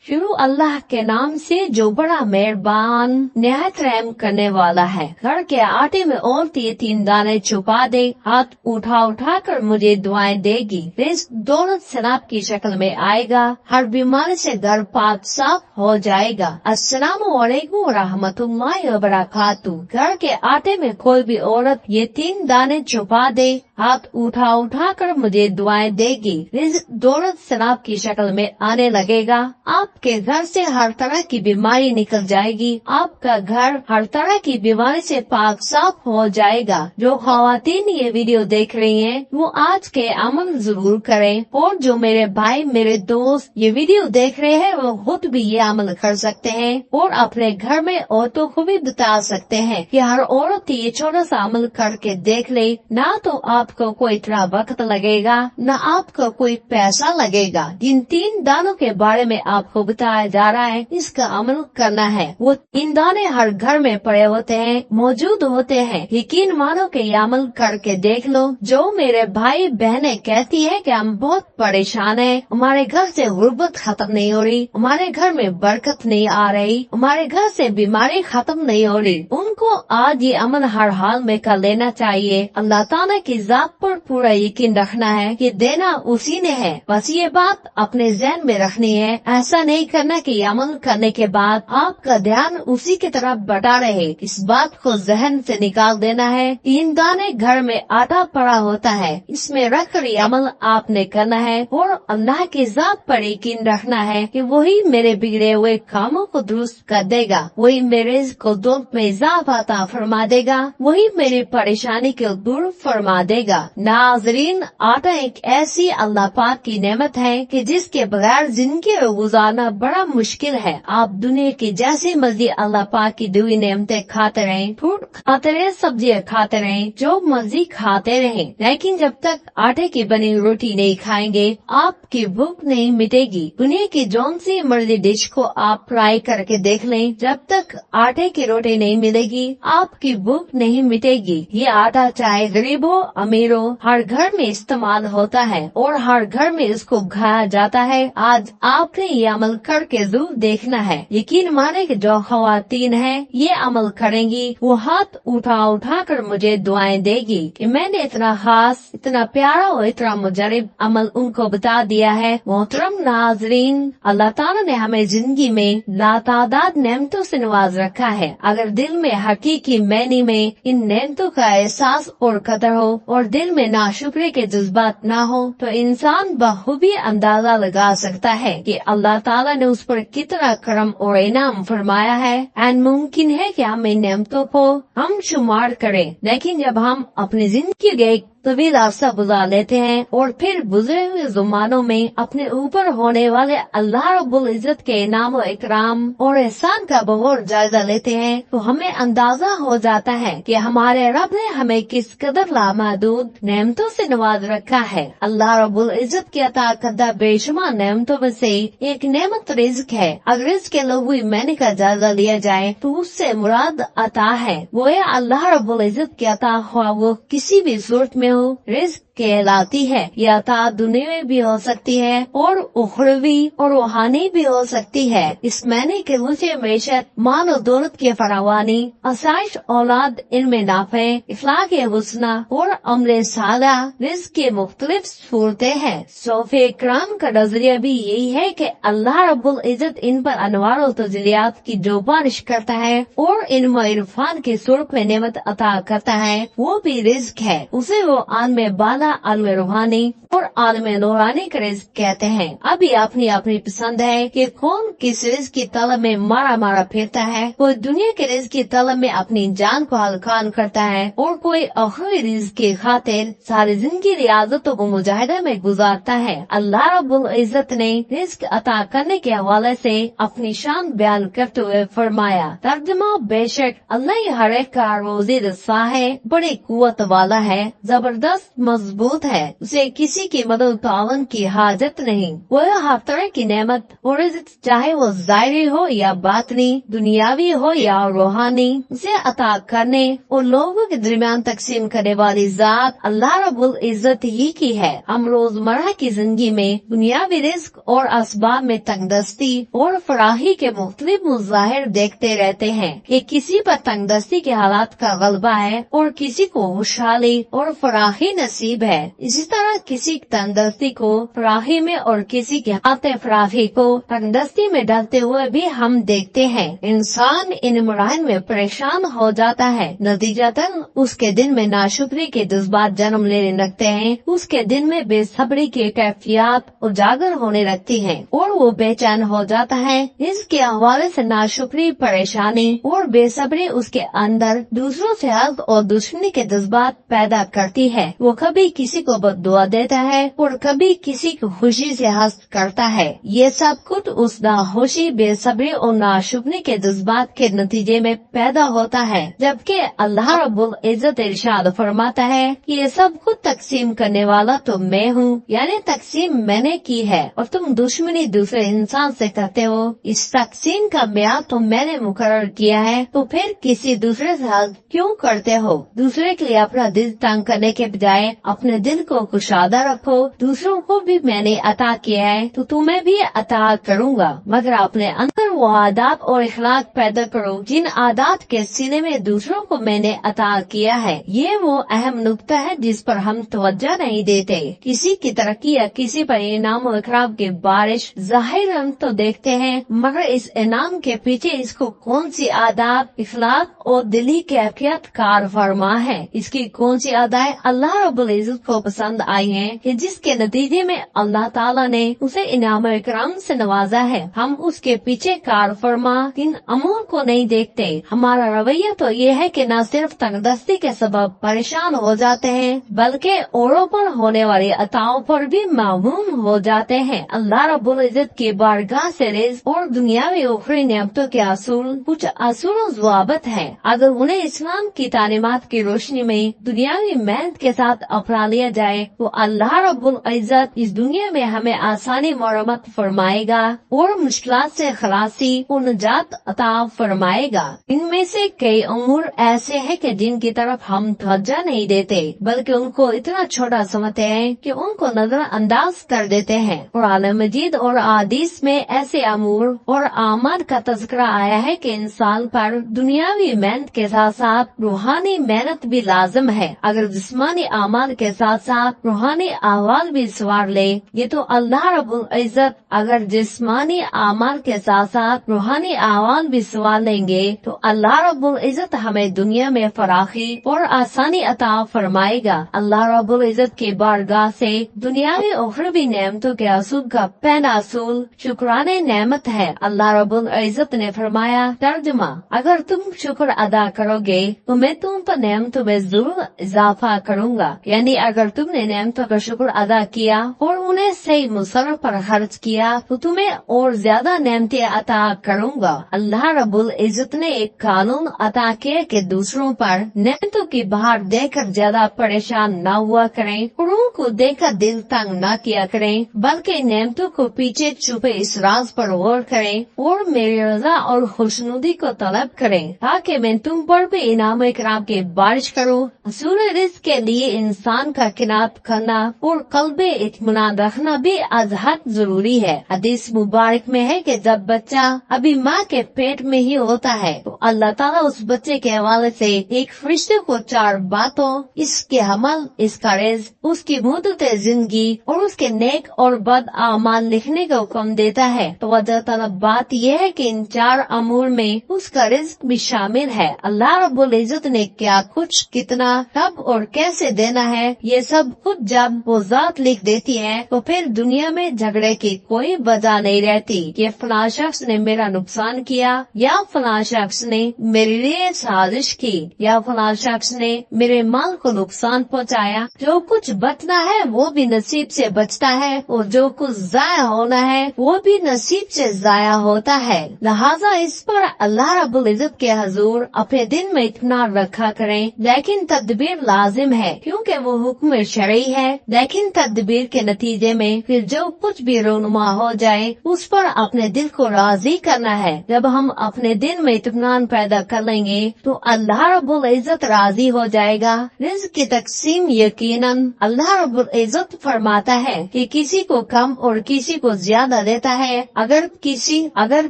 शुरू अल्लाह के नाम से जो बड़ा मेहरबान निहायत रहम करने वाला है। घर के आटे में और 3 दाने छुपा दे, हाथ उठा उठा कर मुझे दुआएं देगी। रिज़्क दौलत सनाब की शक्ल में आएगा, हर बीमारी से घर पाक साफ हो जाएगा। अस्सलामु अलैकुम व रहमतुल्लाहि व बरकातुहू। घर के आटे में कोई भी औरत ये 3 दाने छुपा दे, हाथ उठा उठा कर मुझे दुआएं देगी। रिज़्क दौलत सनाब की शक्ल में आने लगेगा। आपके घर से हर तरह की बीमारी निकल जाएगी। आपका घर हर तरह की बीमारी से पाक साफ हो जाएगा। जो ख़वातीन ये वीडियो देख रही हैं, वो आज के अमल जरूर करें, और जो मेरे भाई मेरे दोस्त ये वीडियो देख रहे हैं वो खुद भी ये अमल कर सकते हैं और अपने घर में औरतों को भी बता सकते हैं कि हर औरत ये छोटा सा अमल करके देख ले। ना तो आपको कोई इतना वक्त लगेगा, न आपको कोई पैसा लगेगा। जिन 3 दानों के बारे में आपको बताया जा रहा है, इसका अमल करना है। वो 3 दाने हर घर में पड़े होते हैं, मौजूद होते हैं। यकीन मानो कि ये अमल करके देख लो। जो मेरे भाई बहनें कहती है कि हम बहुत परेशान हैं, हमारे घर से गुर्बत खत्म नहीं हो रही, हमारे घर में बरकत नहीं आ रही, हमारे घर से बीमारी खत्म नहीं हो रही, उनको आज ये अमल हर हाल में कर लेना चाहिए। अल्लाह ताला की जात पर पूरा यकीन रखना है कि देना उसी ने है। बस ये बात अपने ज़हन में रखनी है। ऐसा नहीं करना कि अमल करने के बाद आपका ध्यान उसी की तरफ बढ़ा रहे। इस बात को ज़हन से निकाल देना है। 3 दाने घर में आटा पड़ा होता है, इसमें रख कर ये अमल आपने करना है और अल्लाह की जात पर यकीन रखना है कि वही मेरे बिगड़े हुए कामों को दुरुस्त कर देगा, वही मेरे को दौलत में इजाफा अता फरमा देगा, वही मेरी परेशानी को दूर फरमा देगा। नाज़रीन, आटा एक ऐसी अल्लाह पाक की नेमत है कि जिसके बगैर जिंदगी गुजारना बड़ा मुश्किल है। आप दुनिया की जैसी मर्जी अल्लाह पाक की दी हुई नेमतें खाते रहें, फ्रूट खाते रहें, सब्जियां खाते रहें, जो मर्जी खाते रहें, लेकिन जब तक आटे की बनी रोटी नहीं खाएंगे आपकी भूख नहीं मिटेगी। दुनिया की जौन सी मर्जी डिश को आप फ्राई करके देख लें, जब तक आटे की रोटी नहीं मिलेगी आपकी भूख नहीं मिटेगी। ये आटा चाहे गरीब हो अमीर हो, हर घर में इस्तेमाल होता है और हर घर में इसको खाया जाता है। आज आपने ये अमल करके जरूर देखना है। यकीन माने कि जो ख़वातीन हैं ये अमल करेंगी, वो हाथ उठा उठा कर मुझे दुआएं देगी कि मैंने इतना खास, इतना प्यारा और इतना मुजरब अमल उनको बता दिया है। मोहतरम नाज़रीन, अल्लाह ताला ने हमें जिंदगी में लातादाद नेमतों से नवाज रखा है। अगर दिल में हकीकी मैनी में इन नेमतों का एहसास और कदर हो और दिल में नाशुक्री के जज्बात ना हो, तो इंसान बखूबी अंदाजा लगा सकता है कि अल्लाह ताला ने उस पर कितना करम और इनाम फरमाया है। एंड मुमकिन है कि हम इन नेमतों को हम शुमार करें, लेकिन जब हम अपनी जिंदगी के तवील अरसा गुजार लेते हैं और फिर गुजरे हुए ज़मानों में अपने ऊपर होने वाले अल्लाह रब्बुल इज़्ज़त के इनाम और इकराम और एहसान का बहुत जायजा लेते हैं, तो हमें अंदाजा हो जाता है कि हमारे रब ने हमें किस कदर लामहदूद नेमतों से नवाज रखा है। अल्लाह रब्बुल इज़्ज़त की अता करदा बेशुमार नेमतों में से एक नेमत रिज़्क है। अगर रिज़्क के लघुई मैंने का जायजा लिया जाए तो उससे मुराद अता है, वो है अल्लाह रब्बुल इज़्ज़त की अता हुआ वो किसी भी सूरत में रिज़्क कहलाती है। यह अता दुनिया में भी हो सकती है और उखरवी और रूहानी भी हो सकती है। इस महीने के मुझे मैशत, माल और दौलत की फरावानी, आसाइश, औलाद, इल्म नाफे, इखलाक हुस्ना और अमल साला रिज़्क के मुख्तलिफ सूरतें हैं। सोफ़े इकराम का नजरिया भी यही है कि अल्लाह रब्बुल इज़्ज़त इन पर अनवार और तजलियात की जो बारिश करता है और इल्म इरफान की सूरत में नेमत अता करता है, वो भी रिज़्क है। उसे वो आलम बाला, आलम रूहानी और आलम नूरानी का रिज़्क कहते हैं। अभी अपनी अपनी पसंद है कि कौन किस रिज़्क की तलब में मारा मारा फिरता है। कोई दुनिया के रिज़्क की तलब में अपनी जान को हलकान करता है और कोई आखिरी रिज़्क की खातिर सारी जिंदगी रियाजतों को मुजाहिदा में गुजारता है। अल्लाह रब्बुल इज़्ज़त ने रिज़्क अता करने के हवाले से अपनी शान बयान करते हुए फरमाया, तर्जुमा, बेशक अल्लाह हर एक का रोज़ी रसा है, बड़ी कुव्वत वाला है, जबरदस्त मजबूत मजबूत है, उसे किसी की मदद तावन की हाजत नहीं। वह हर तरह की नेमत और इज्जत, चाहे वो ज़ाहिरी हो या बातनी, दुनियावी हो या रूहानी, उसे अता करने और लोगों के दरमियान तकसीम करने वाली जात अल्लाह रब्बुल इज्जत ही की है। हम रोजमर्रा की जिंदगी में दुनियावी रिस्क और असबाब में तंगदस्ती और फराही के मुख्तलिफ मुज़ाहिर देखते रहते हैं कि किसी पर तंगदस्ती के हालात का गलबा है और किसी को खुशहाली और फराही नसीब है। इसी तरह किसी तंगदस्ती को फराही में और किसी के हाथ फराही को तंगदस्ती में डालते हुए भी हम देखते हैं। इंसान इन मराहल में परेशान हो जाता है, नतीजतन उसके दिल में नाशुक्री के जज्बात जन्म लेने लगते हैं, उसके दिल में बेसब्री की कैफियत उजागर होने लगती है और वो बेचैन हो जाता है। इसके हवाले से नाशुक्री, परेशानी और बेसब्री उसके अंदर दूसरों से हस्द और दुश्मनी के जज्बात पैदा करती है। वो कभी किसी को बद्दुआ देता है और कभी किसी की खुशी से हस्द करता है। ये सब कुछ उस नाखुशी, बेसब्री और नाशुक्री के जज्बात के नतीजे में पैदा होता है, जबकि अल्लाह रब्बुल इज्जत इरशाद फरमाता है कि ये सब कुछ तकसीम करने वाला तो मैं हूँ, यानी तकसीम मैंने की है और तुम दुश्मनी दूसरे इंसान से करते हो। इस तकसीम का म्याद तो मैंने मुकर्रर किया है, तो फिर किसी दूसरे से हस्द क्यों करते हो? दूसरे के लिए अपना दिल तंग करने के बजाय अपने दिल को कुशादा रखो। दूसरों को भी मैंने अता किया है तो तुम्हें भी अता करूँगा, मगर अपने अंदर वो आदात और इखलाक पैदा करो जिन आदात के सीने में दूसरों को मैंने अता किया है। ये वो अहम नुक्ता है जिस पर हम तवज्जो नहीं देते। किसी की तरक्की या किसी पर इनाम और इकराम की बारिश ज़ाहिरन तो देखते हैं, मगर इस इनाम के पीछे इसको कौन सी आदात, इखलाक और दिली कैफियत कार फरमा है, इसकी कौन सी अदाएं अल्लाह रब्बुल इज्जत को पसंद आई हैं कि जिसके नतीजे में अल्लाह ताला ने उसे इनाम और इकराम से नवाजा है। हम उसके पीछे कार फरमा इन अमूर को नहीं देखते। हमारा रवैया तो ये है कि न सिर्फ तंगदस्ती के सबब परेशान हो जाते हैं, बल्कि औरों पर होने वाली अताओं पर भी मामूम हो जाते हैं। अल्लाह रब्बुल इज्जत की बारगाह से रिज़्क़ और दुनियावी उखरी नेमतों के असूल कुछ असूल ज़वाबित है। अगर उन्हें इस्लाम की तालीमात की रोशनी में दुनियावी मेहनत के साथ अपना लिया जाए तो अल्लाह रब्बुल इज्जत इस दुनिया में हमें आसानी मरम्मत फरमाएगा और मुश्किलात से खलासी और निजात अता फरमाएगा। इनमें से कई उमूर ऐसे हैं कि जिनकी तरफ हम तवज्जो नहीं देते, बल्कि उनको इतना छोटा समझते हैं कि उनको नजरअंदाज कर देते हैं। कुरान मजीद और हदीस में ऐसे अमूर और आमाल का तज़किरा आया है कि इंसान पर दुनियावी मेहनत के साथ साथ रूहानी मेहनत भी लाजिम है। अगर जिस्मानी आमाल के साथ साथ रूहानी अहवाल भी सवार ले ये तो अल्लाह रब्बुल इज्जत अगर जिस्मानी आमाल के साथ साथ रूहानी अहवाल भी सवार लेंगे तो अल्लाह रब्बुल इज्जत हमें दुनिया में फराखी और आसानी अता फरमाएगा। अल्लाह रब्बुल इज्जत की बारगाह से दुनियावी उखरवी नेमतों के असूल का पहला असूल शुक्राने नेमत है। अल्लाह रब्बुल इज्जत ने फरमाया, तर्जुमा, अगर तुम शुक्र अदा करोगे तो मैं तुम पर नेमतों में जरूर इजाफा करूँगा, यानी अगर तुमने नेमतों का शुक्र अदा किया और उन्हें सही मुसर्रफ पर खर्च किया तो तुम्हें और ज्यादा नेमतें अता करूँगा। अल्लाह रब्बुल इज्जत ने एक कानून अता किया कि दूसरों पर नेमतों की बहार देकर ज्यादा परेशान न हुआ करें और उनको देखकर दिल तंग न किया करें, बल्कि नेमतों को पीछे छुपे इस राज पर गौर करें और मेरी रजा और खुशनुदी को तलब करें ताकि मैं तुम पर भी इनाम इकराम की बारिश करूँ। असूल रिज़्क़ के लिए इंसान का किनात करना और कल्बे इत्मीनान रखना भी अजहद जरूरी है। हदीस मुबारक में है कि जब बच्चा अभी माँ के पेट में ही होता है तो अल्लाह ताला उस बच्चे के हवाले से एक फरिश्ते को 4 बातों, इसके अमल, इसका रिज़्क़, उसकी मुद्दत जिंदगी और उसके नेक और बद आमाल लिखने का हुक्म देता है। तो वजह तलब बात यह है कि इन 4 अमूर में उसका रिज़्क़ भी शामिल है। अल्लाह रब्बुल इज्जत ने क्या कुछ, कितना, कब और कैसे देना है ये सब कुछ जब वो जात लिख देती है तो फिर दुनिया में झगड़े की कोई वजह नहीं रहती कि फलां शख्स ने मेरा नुकसान किया या फलां शख्स ने मेरे लिए साजिश की या फलां शख्स ने मेरे माल को नुकसान पहुंचाया। जो कुछ बचना है वो भी नसीब से बचता है और जो कुछ जाया होना है वो भी नसीब से जाया होता है। लिहाजा इस पर अल्लाह रब्बुल इज्जत के हुजूर अपने दिल में इत्मीनान रखा करें, लेकिन तदबीर लाजिम है क्योंकि वो हुक्म शरई है। लेकिन तदबीर के नतीजे में फिर जो कुछ भी रोनुमा हो जाए उस पर अपने दिल को राजी करना है। जब हम अपने दिल में इत्मीनान पैदा कर लेंगे तो अल्लाह रब्बुल इज्जत राजी हो जाएगा। रिज़्क़ की तकसीम यकीनन अल्लाह रब्बुल इज्जत फरमाता है कि किसी को कम और किसी को ज्यादा देता है। अगर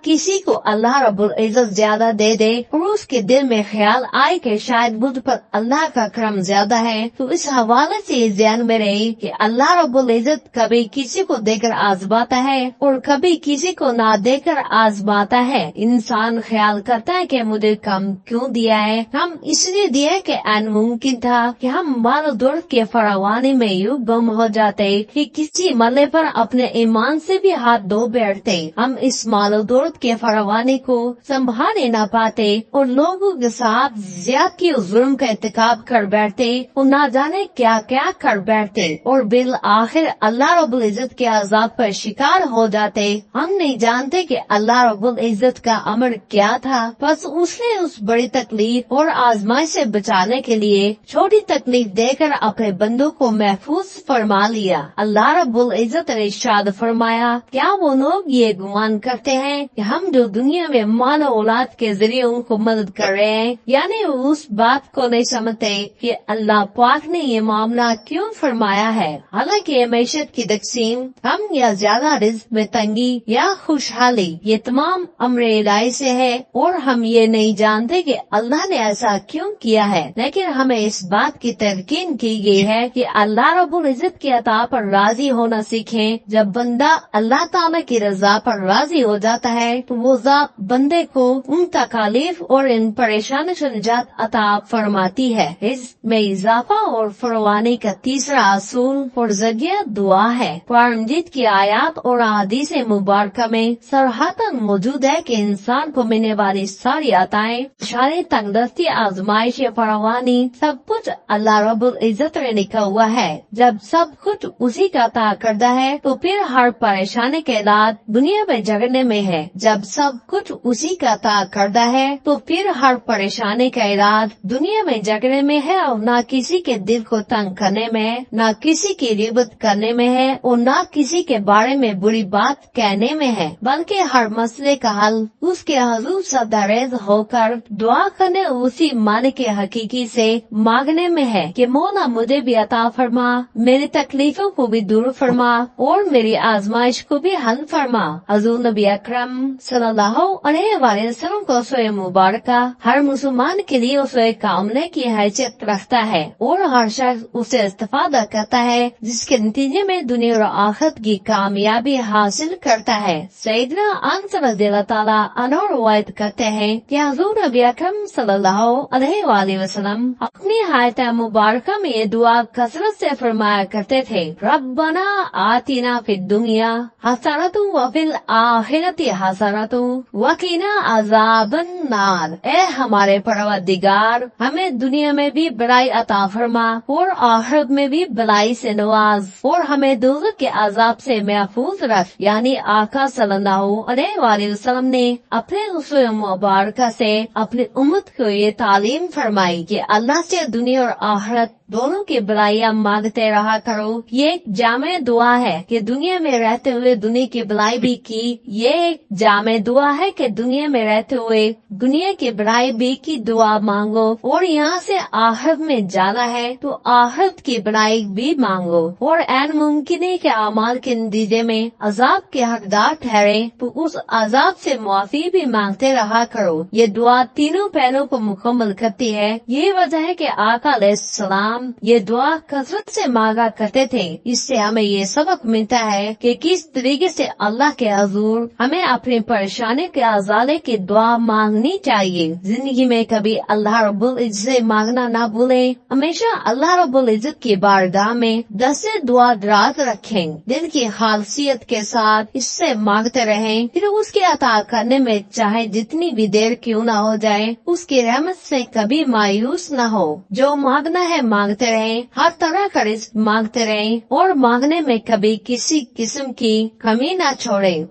किसी को अल्लाह रब्बुल इज्जत ज्यादा दे दे और उसके दिल में ख्याल आए कि शायद मुझ पर अल्लाह का करम ज्यादा है, तो इस हवाले से ध्यान में रहे कि अल्लाह रब्बुल इज्जत कभी किसी को देकर आजमाता है और कभी किसी को ना देकर आजमाता है। इंसान ख्याल करता है कि मुझे कम क्यों दिया है, हम इसलिए दिया कि मुमकिन था कि हम माल दौलत के फरावानी में यूं गुम हो जाते कि किसी मल्ले पर अपने ईमान से भी हाथ धो बैठते। हम इस माल दौलत के फरावानी को संभाल न पाते और लोगों के साथ ज्यादती और जुल्म का इर्तिकाब कर बैठते और ना जाने क्या क्या कर बैठते और बिल आखिर अल्लाह रब्बुल इज्जत के अज़ाब पर शिकार हो जाते। हम नहीं जानते कि अल्लाह रब्बुल इज्जत का अमर क्या था, बस उसने उस बड़ी तकलीफ और आजमाइश से बचाने के लिए छोटी तकलीफ देकर अपने बंदों को महफूज फरमा लिया। अल्लाह रब्बुल इज्जत ने इरशाद फरमाया, क्या वो लोग ये गुमान करते हैं कि हम जो दुनिया में माल औलाद के जरिए उनको मदद कर रहे हैं, यानी वो उस बात को नहीं समझते कि अल्लाह पाक ने ये मामला क्यों फरमाया है। हालांकि मैशत की तकसीम कम या ज्यादा रिज़्क़ में तंगी या खुशहाली ये तमाम अम्र इलाही से है और हम ये नहीं जानते कि अल्लाह ने ऐसा क्यों किया है। लेकिन हमें इस बात की तलकीन की गई है कि अल्लाह रब्बुल इज्जत की अता पर राजी होना सीखें। जब बंदा अल्लाह ताला की रजा पर राजी हो जाता है तो वो ज़ात बंदे को उन तकालीफ और इन परेशानी से निजात अता फरमाती है। इसमें इजाफा और फरवानी का तीसरा असूल और जरिया दुआ है। कुरान मजीद की आयत और हदीस मुबारक में सरहतन मौजूद है कि इंसान को मिलने वाली सारी अताएं, शारी तंगदस्ती, आजमाइश, फरवानी सब कुछ अल्लाह रब्बुल इज्जत ने लिखा हुआ है। जब सब कुछ उसी का अता करता है तो फिर हर परेशानी के इलाज दुनिया में झगड़ने में है। जब सब कुछ उसी का अता करता है तो फिर हर परेशानी का इलाज दुनिया में झगड़ने में है और न किसी के दिल को तंग करने में, न किसी की रिबत करने में है और न किसी के बारे में बुरी बात कहने में है, बल्कि हर मसले का हल उसके हुजूर सदारेज होकर दुआ करने उसी मालिक के हकीकी से मांगने में है कि मौला मुझे भी अता फरमा, मेरी तकलीफों को भी दूर फरमा और मेरी आजमाइश को भी हल फरमा। हुजूर नबी अकरम सल्लल्लाहु अलैहि वसल्लम को उसवे मुबारक हर मुसलमान के लिए उसवे कामने की हैसियत रखता है और हर शख्स उसे इस्तेफादा करता है जिसके नतीजे में दुनिया और आखिरत की कामयाबी हासिल करता है। सैयदना अनस रज़ियल्लाहु ताला अन्हु रवायत करते हैं कि हुजूर नबी अकरम सल्लल्लाहु अलैहि वसल्लम अपनी हायत मुबारक में ये दुआ कसरत से फरमाया करते थे, रब्बना आतिना फिद दुनिया हसनतु व फिल आखिरति हसनतु व क़िना अज़ाबन नार। ए हमारे परवरदिगार, हमें दुनिया में भी भलाई अता फरमा और आखिरत में भी भलाई से नवाज और हमें दोज़ख के अजाब से महफूज रख। यानी आका सल्लल्लाहु अलैहि वसल्लम ने अपने उसवे मुबारक से अपनी उम्मत को ये तालीम फरमाई कि अल्लाह से दुनिया और आखिरत दोनों की भलाइयाँ मांगते रहा करो। ये एक जामे दुआ है कि दुनिया में रहते हुए दुनिया की भलाई भी की, ये एक जामे दुआ है कि दुनिया में रहते हुए दुनिया की भलाई भी की दुआ मांगो और यहाँ से आखिरत में जाना है तो आखिरत की भलाई भी मांगो और ऐन मुमकिन है कि अमाल के नतीजे में अजाब के हकदार ठहरे तो उस अजाब से मुआफी भी मांगते रहा करो। ये दुआ तीनों पहलों को मुकम्मल करती है। ये वजह है कि आका अलैहिस्सलाम सलाम ये दुआ कसरत से मांगा करते थे। इससे हमें ये सबक मिलता है कि किस तरीके से अल्लाह के हुजूर हमें अपनी परेशानी के अजाले की दुआ मांगनी चाहिए। जिंदगी में कभी अल्लाह रब्बुल इज्जत से मांगना ना भूले। हमेशा अल्लाह रब्बुल इज्जत की बारगाह में दस्ते दुआ दराज रखें। दिल की खालसियत के साथ इससे मांगते रहें, फिर उसके अता करने में चाहे जितनी भी देर क्यों ना हो जाए, उसकी रहमत से कभी मायूस न हो। जो मांगना है मांगते रहें, हर तरह का रिज़्क मांगते रहें और मांगने में कभी किसी किस्म की कमी न छोड़ें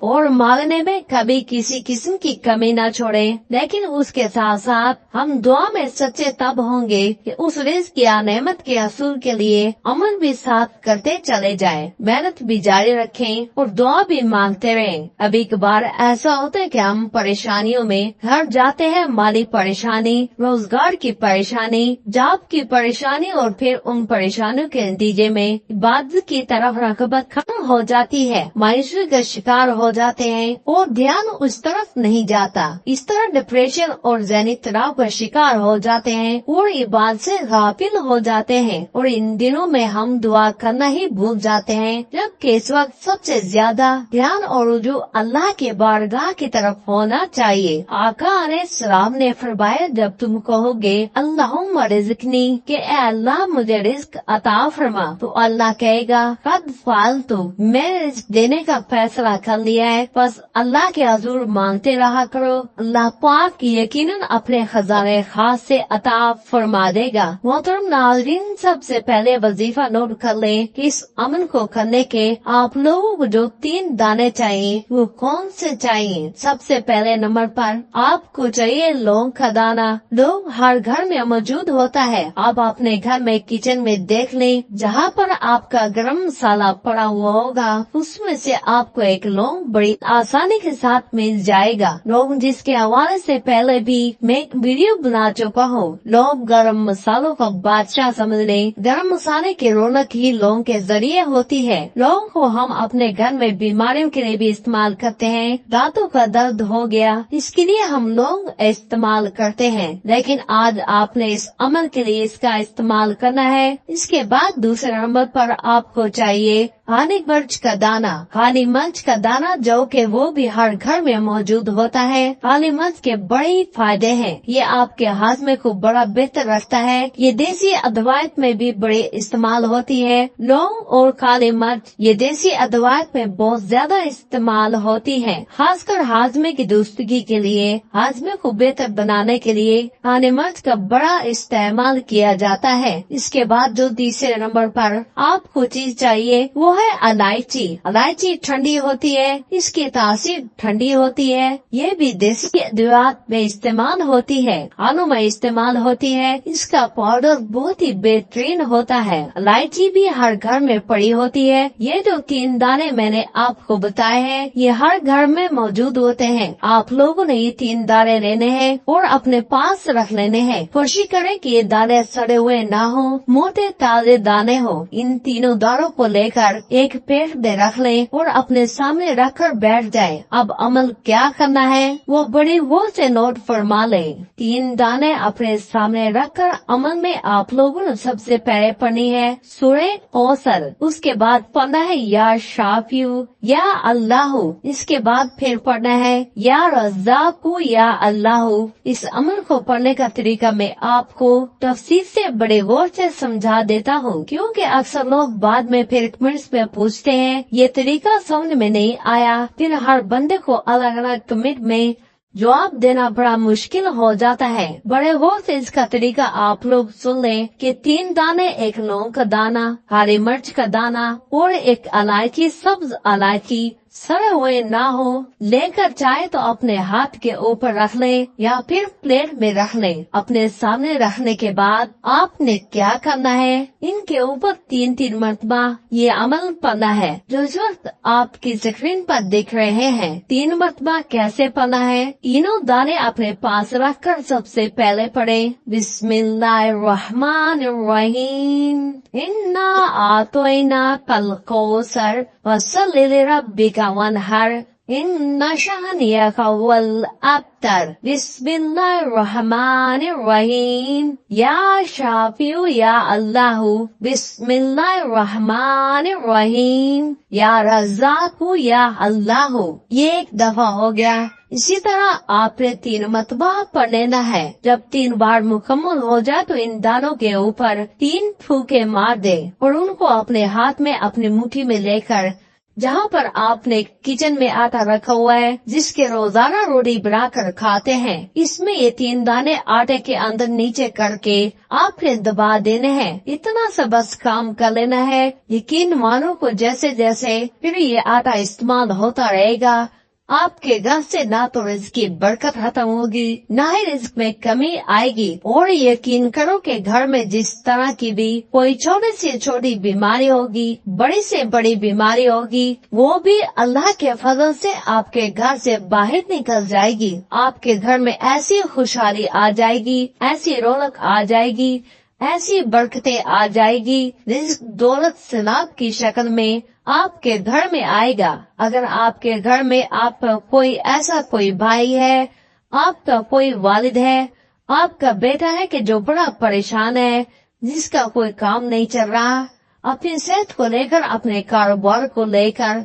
न छोड़ें। लेकिन उसके साथ साथ हम दुआ में सच्चे तब होंगे कि उस रिज़्क या नेमत के असूल के लिए अमल भी साथ करते चले जाएं, मेहनत भी जारी रखें और दुआ भी मांगते रहें। अभी एक बार ऐसा होता है कि हम परेशानियों में घर जाते हैं, माली परेशानी, रोजगार की परेशानी, जॉब की परेशानी और फिर उन परेशानियों के नतीजे में इबादत की तरफ रग़बत खत्म हो जाती है, मायूसी का शिकार हो जाते हैं और ध्यान उस तरफ नहीं जाता। इस तरह डिप्रेशन और ज़हनी तनाव का शिकार हो जाते हैं और इबादत से गाफिल हो जाते हैं और इन दिनों में हम दुआ करना ही भूल जाते हैं, जबकि इस वक्त सबसे ज्यादा ध्यान और रुजू अल्लाह के बारगाह की तरफ होना चाहिए। आका अलैहिस्सलाम ने फरमाया, जब तुम कहोगे अल्लाहुम्मा रिज़्क़नी कि ए अल्लाह मुझे रिज़्क अता फरमा, तो अल्लाह कहेगा कद फ़अल्तु, मैं रिज़्क देने का फैसला कर लिया है, बस अल्लाह के हुजूर मांगते रहा करो। अल्लाह पाक यकीनन अपने खजाने खास से अता फरमा देगा। मोहतरम नाज़रीन, सबसे पहले वजीफा नोट कर लें कि इस अमल को करने के आप लोगों को जो 3 दाने चाहिए वो कौन से चाहिए। सबसे पहले नंबर पर आपको चाहिए लौंग का दाना। लौंग हर घर में मौजूद होता है। आप अपने घर में किचन में देख लें, जहाँ पर आपका गरम मसाला पड़ा हुआ होगा उसमें से आपको एक लौंग बड़ी आसानी के साथ मिल जाएगा। लौंग जिसके हवाले से पहले भी मैं एक वीडियो बना चुका हूँ। लौंग गरम मसालों का बादशाह समझ लें। गरम मसाले की रौनक ही लौंग के जरिए होती है। लौंग को हम अपने घर में बीमारियों के लिए भी इस्तेमाल करते हैं। दांतों का दर्द हो गया, इसके लिए हम लौंग इस्तेमाल करते हैं। लेकिन आज आपने इस अमल के लिए इसका इस्तेमाल करना है। इसके बाद दूसरे नंबर पर आपको चाहिए काली मिर्च का दाना। काली मिर्च का दाना जो कि वो भी हर घर में मौजूद होता है। काली मिर्च के बड़े फायदे हैं। ये आपके हाजमे को बड़ा बेहतर रखता है। ये देसी अदवायत में भी बड़े इस्तेमाल होती है। लौंग और काली मिर्च ये देसी अदवायत में बहुत ज्यादा इस्तेमाल होती है, खासकर हाजमे की दुरुस्तगी के लिए। हाजमे को बेहतर बनाने के लिए काली मिर्च का बड़ा इस्तेमाल किया जाता है। इसके बाद जो तीसरे नंबर पर आपको चीज चाहिए वो है इलायची। इलायची ठंडी होती है, इसकी तासीर ठंडी होती है। ये भी देसी अदवियात में इस्तेमाल होती है, खानों में इस्तेमाल होती है। इसका पाउडर बहुत ही बेहतरीन होता है। इलायची भी हर घर में पड़ी होती है। ये जो 3 दाने मैंने आपको बताए हैं ये हर घर में मौजूद होते हैं। आप लोगों ने ये 3 दाने लेने हैं और अपने पास रख लेने हैं। कोशिश करें कि ये दाने सड़े हुए ना हो, मोटे ताजे दाने हो। इन तीनों दानों को लेकर एक पेट में रख लें और अपने सामने रखकर बैठ जाएं। अब अमल क्या करना है वो बड़ी गौर से नोट फरमा लें। 3 दाने अपने सामने रखकर अमल में आप लोगों ने सबसे पहले पढ़नी है सूरे कौसर। उसके बाद पढ़ना है या शाफियू या अल्लाह। इसके बाद फिर पढ़ना है या रज़्ज़ाक़ू या अल्लाह। इस अमल को पढ़ने का तरीका मैं आपको तफसील से बड़े गौर से समझा देता हूँ, क्योंकि अक्सर लोग बाद में फिर कमेंट्स में पूछते हैं ये तरीका समझ में नहीं आया। फिर हर बंदे को अलग अलग कमेंट में जवाब देना बड़ा मुश्किल हो जाता है। बड़े गौर से इसका तरीका आप लोग सुन लें कि 3 दाने, एक लौंग का दाना, हरी मिर्च का दाना और एक इलायची, सब्ज इलायची सड़े हुए ना हो, लेकर चाहे तो अपने हाथ के ऊपर रख लें या फिर प्लेट में रख लें। अपने सामने रखने के बाद आपने क्या करना है, इनके ऊपर 3-3 मरतबा ये अमल पढ़ना है जो इस वक्त आपकी स्क्रीन पर दिख रहे हैं। 3 मरतबा कैसे पढ़ना है, तीनों दाने अपने पास रखकर सबसे पहले पढ़े बिस्मिल्लाहिर्रहमानिर्रहीम इन्ना आतोइना कल कौसर वसल्लि लिरब्बिका वनहर। إن شانئك هو الأبتر بسم الله الرحمن الرحیم یا شافیو یا اللہ بسم اللہ الرحمن الرحیم یا رزاق یا اللہ. یہ ایک دفعہ ہو گیا. اسی طرح آپ نے 3 مرتبہ پڑھنا ہے. جب 3 بار مکمل ہو جائے تو ان دانوں کے اوپر 3 پھونکے مار دے اور ان کو اپنے ہاتھ میں اپنی مٹھی میں لے کر جہاں پر آپ نے کچن میں آٹا رکھا ہوا ہے جس کے روزانہ روٹی بنا کر کھاتے ہیں، اس میں یہ 3 دانے آٹے کے اندر نیچے کر کے آپ نے دبا دینے ہیں. اتنا سا بس کام کر لینا ہے. یقین مانو کو جیسے جیسے پھر یہ آٹا استعمال ہوتا رہے گا، آپ کے گھر سے نہ تو رزق کی برکت ختم ہوگی نہ ہی رزق میں کمی آئے گی. اور یقین کرو کہ گھر میں جس طرح کی بھی کوئی چھوٹی سے چھوٹی بیماری ہوگی، بڑی سے بڑی بیماری ہوگی، وہ بھی اللہ کے فضل سے آپ کے گھر سے باہر نکل جائے گی. آپ کے گھر میں ایسی خوشحالی آ جائے گی، ایسی رونق آ جائے گی، ایسی برکتیں آ جائے گی. رزق دولت سلاب کی شکل میں آپ کے گھر میں آئے گا. اگر آپ کے گھر میں آپ کا کوئی ایسا کوئی بھائی ہے، آپ کا کوئی والد ہے، آپ کا بیٹا ہے کہ جو بڑا پریشان ہے، جس کا کوئی کام نہیں چل رہا، اپنی صحت کو لے کر اپنے کاروبار کو لے کر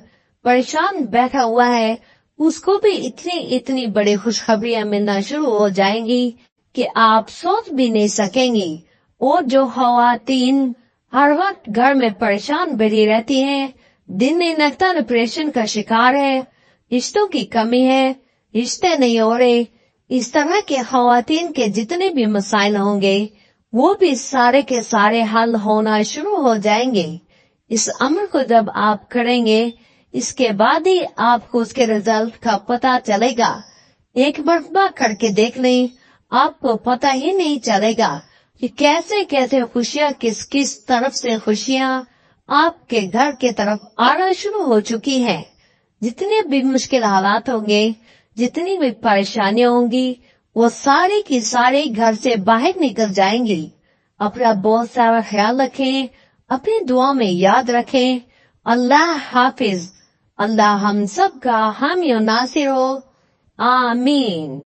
پریشان بیٹھا ہوا ہے، اس کو بھی اتنی بڑی خوشخبریاں ملنا شروع ہو جائیں گی کہ آپ سوچ بھی نہیں سکیں گی. اور جو خواتین ہر وقت گھر میں پریشان بیٹھی رہتی ہیں، دن نہیں لگتا ڈپریشن کا شکار ہے، رشتوں کی کمی ہے، رشتے نہیں ہو رہے، اس طرح کے خواتین کے جتنے بھی مسائل ہوں گے وہ بھی سارے کے سارے حل ہونا شروع ہو جائیں گے. اس عمل کو جب آپ کریں گے اس کے بعد ہی آپ کو اس کے رزلٹ کا پتہ چلے گا. ایک مرتبہ کر کے دیکھ لیں، آپ کو پتہ ہی نہیں چلے گا کہ کیسے کیسے خوشیاں کس طرف سے خوشیاں آپ کے گھر کی طرف آنا شروع ہو چکی ہیں. جتنے بھی مشکل حالات ہوں گے، جتنی بھی پریشانیاں ہوں گی، وہ ساری کی ساری گھر سے باہر نکل جائیں گی. اپنا بہت سارا خیال رکھیں، اپنی دعا میں یاد رکھیں. اللہ حافظ. اللہ ہم سب کا حامی و ناصر ہو. آمین.